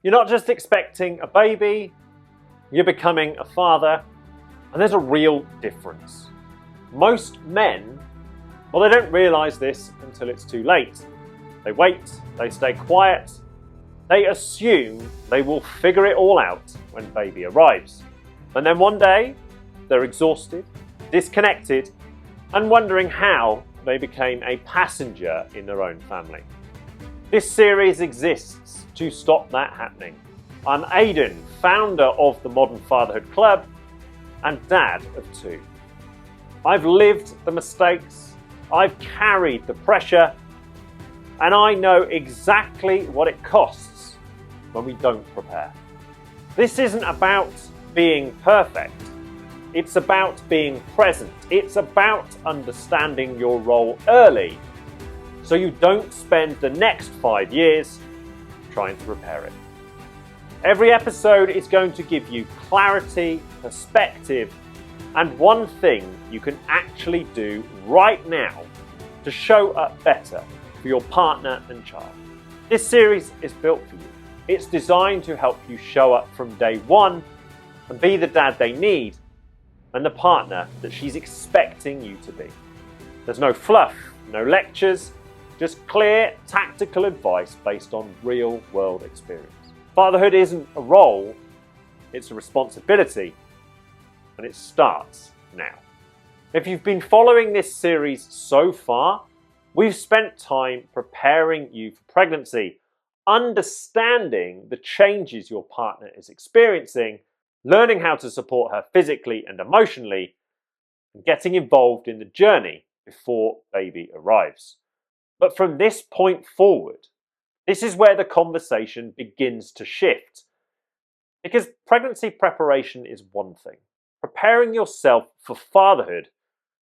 You're not just expecting a baby, you're becoming a father, and there's a real difference. Most men, well, they don't realise this until it's too late. They wait, they stay quiet, they assume they will figure it all out when baby arrives. And then one day, they're exhausted, disconnected, and wondering how they became a passenger in their own family. This series exists to stop that happening. I'm Aidan, founder of the Modern Fatherhood Club and dad of two. I've lived the mistakes, I've carried the pressure, and I know exactly what it costs when we don't prepare. This isn't about being perfect. It's about being present. It's about understanding your role early so you don't spend the next 5 years trying to repair it. Every episode is going to give you clarity, perspective, and one thing you can actually do right now to show up better for your partner and child. This series is built for you. It's designed to help you show up from day one and be the dad they need and the partner that she's expecting you to be. There's no fluff, no lectures, just clear, tactical advice based on real-world experience. Fatherhood isn't a role, it's a responsibility, and it starts now. If you've been following this series so far, we've spent time preparing you for pregnancy, understanding the changes your partner is experiencing, learning how to support her physically and emotionally, and getting involved in the journey before baby arrives. But from this point forward, this is where the conversation begins to shift. Because pregnancy preparation is one thing. Preparing yourself for fatherhood,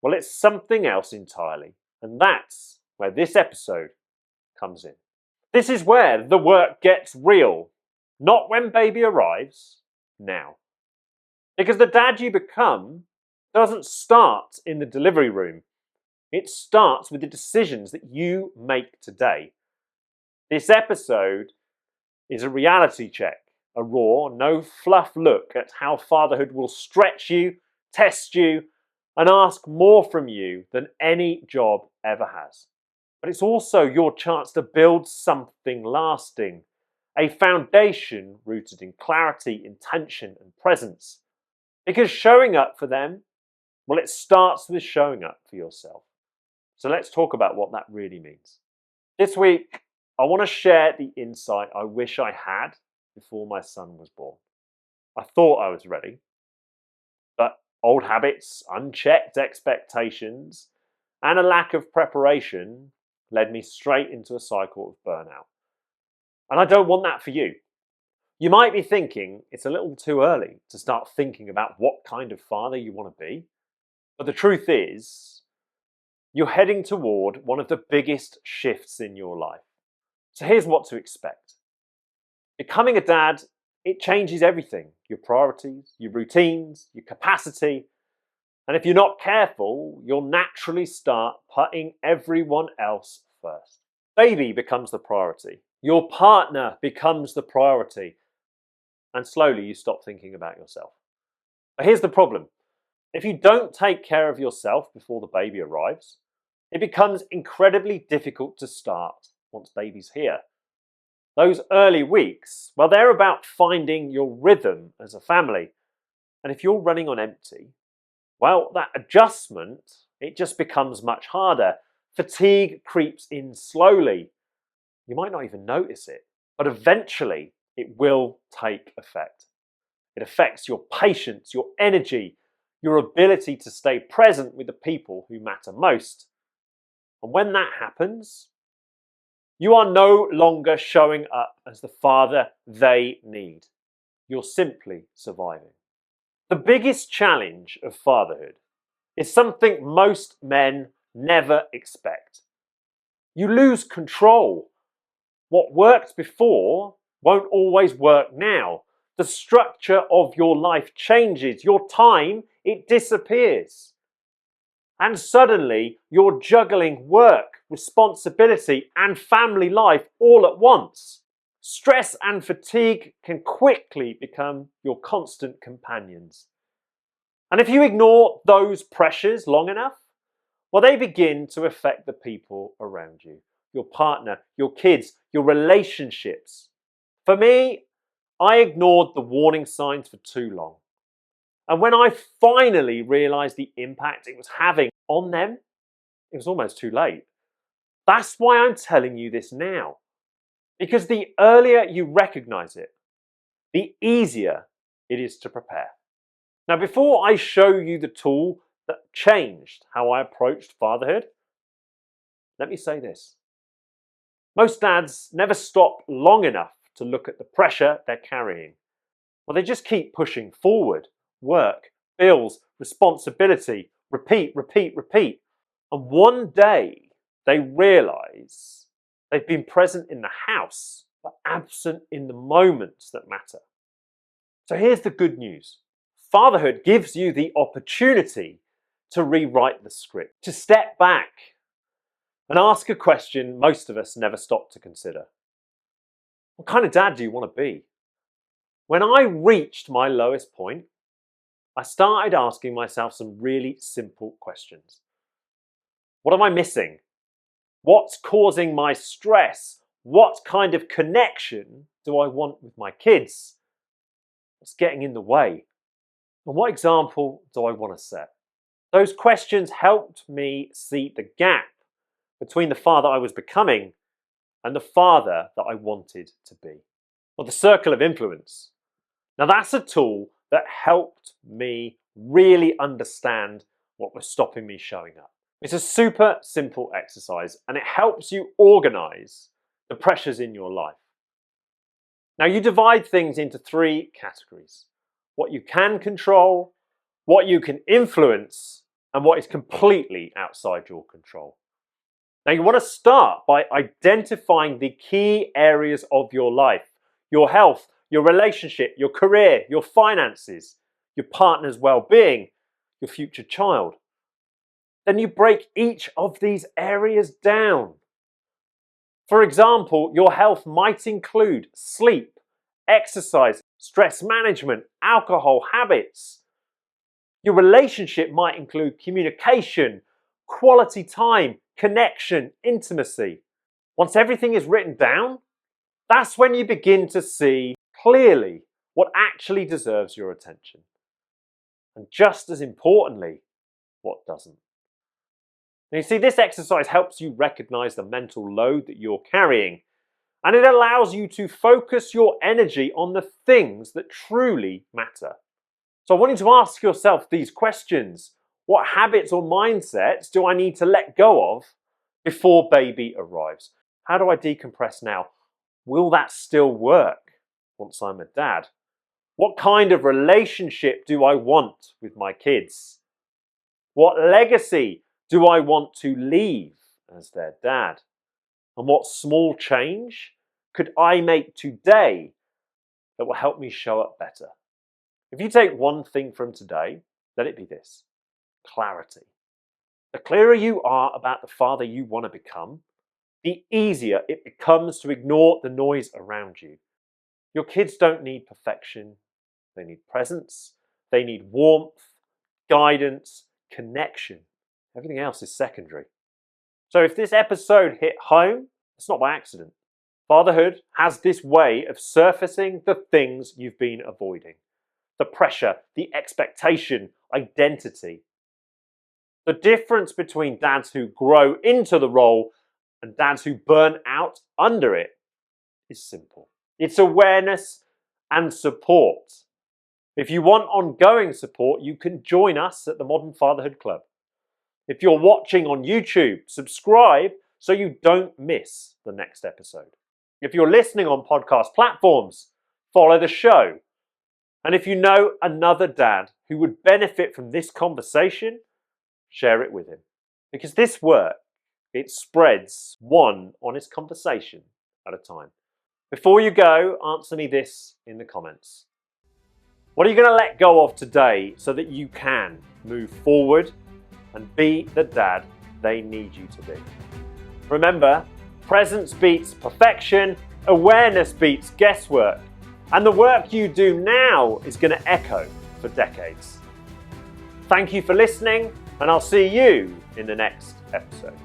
well, it's something else entirely. And that's where this episode comes in. This is where the work gets real. Not when baby arrives, now. Because the dad you become doesn't start in the delivery room. It starts with the decisions that you make today. This episode is a reality check, a raw, no fluff look at how fatherhood will stretch you, test you, and ask more from you than any job ever has. But it's also your chance to build something lasting, a foundation rooted in clarity, intention, and presence. Because showing up for them, well, it starts with showing up for yourself. So let's talk about what that really means. This week, I want to share the insight I wish I had before my son was born. I thought I was ready, but old habits, unchecked expectations, and a lack of preparation led me straight into a cycle of burnout. And I don't want that for you. You might be thinking it's a little too early to start thinking about what kind of father you want to be. But the truth is, you're heading toward one of the biggest shifts in your life. So here's what to expect. Becoming a dad, it changes everything. Your priorities, your routines, your capacity. And if you're not careful, you'll naturally start putting everyone else first. Baby becomes the priority. Your partner becomes the priority. And slowly you stop thinking about yourself. But here's the problem. If you don't take care of yourself before the baby arrives, it becomes incredibly difficult to start once baby's here. Those early weeks, well, they're about finding your rhythm as a family. And if you're running on empty, well, that adjustment, it just becomes much harder. Fatigue creeps in slowly. You might not even notice it, but eventually it will take effect. It affects your patience, your energy, your ability to stay present with the people who matter most. And when that happens, you are no longer showing up as the father they need. You're simply surviving. The biggest challenge of fatherhood is something most men never expect. You lose control. What worked before won't always work now. The structure of your life changes. Your time, it disappears. And suddenly, you're juggling work, responsibility, and family life all at once. Stress and fatigue can quickly become your constant companions. And if you ignore those pressures long enough, well, they begin to affect the people around you, your partner, your kids, your relationships. For me, I ignored the warning signs for too long. And when I finally realized the impact it was having on them, it was almost too late. That's why I'm telling you this now. Because the earlier you recognize it, the easier it is to prepare. Now, before I show you the tool that changed how I approached fatherhood, let me say this. Most dads never stop long enough to look at the pressure they're carrying. Well, they just keep pushing forward. Work, bills, responsibility, repeat, repeat, repeat. And one day they realize they've been present in the house, but absent in the moments that matter. So here's the good news. Fatherhood gives you the opportunity to rewrite the script, to step back and ask a question most of us never stop to consider. What kind of dad do you want to be? When I reached my lowest point, I started asking myself some really simple questions. What am I missing? What's causing my stress? What kind of connection do I want with my kids? What's getting in the way? And what example do I want to set? Those questions helped me see the gap between the father I was becoming and the father that I wanted to be. Well, the circle of influence. Now that's a tool that helped me really understand what was stopping me showing up. It's a super simple exercise and it helps you organize the pressures in your life. Now you divide things into 3 categories. What you can control, what you can influence, and what is completely outside your control. Now you want to start by identifying the key areas of your life, your health, your relationship, your career, your finances, your partner's well-being, your future child. Then you break each of these areas down. For example, your health might include sleep, exercise, stress management, alcohol habits. Your relationship might include communication, quality time, connection, intimacy. Once everything is written down, that's when you begin to see clearly what actually deserves your attention. And just as importantly, what doesn't. Now you see, this exercise helps you recognize the mental load that you're carrying, and it allows you to focus your energy on the things that truly matter. So I want you to ask yourself these questions. What habits or mindsets do I need to let go of before baby arrives? How do I decompress now? Will that still work once I'm a dad? What kind of relationship do I want with my kids? What legacy do I want to leave as their dad? And what small change could I make today that will help me show up better? If you take one thing from today, let it be this: clarity. The clearer you are about the father you want to become, the easier it becomes to ignore the noise around you. Your kids don't need perfection. They need presence. They need warmth, guidance, connection. Everything else is secondary. So if this episode hit home, it's not by accident. Fatherhood has this way of surfacing the things you've been avoiding. The pressure, the expectation, identity. The difference between dads who grow into the role and dads who burn out under it is simple. It's awareness and support. If you want ongoing support, you can join us at the Modern Fatherhood Club. If you're watching on YouTube, subscribe so you don't miss the next episode. If you're listening on podcast platforms, follow the show. And if you know another dad who would benefit from this conversation, share it with him. Because this work, it spreads one honest conversation at a time. Before you go, answer me this in the comments. What are you going to let go of today so that you can move forward and be the dad they need you to be? Remember, presence beats perfection, Awareness beats guesswork, and the work you do now is going to echo for decades. Thank you for listening, and I'll see you in the next episode.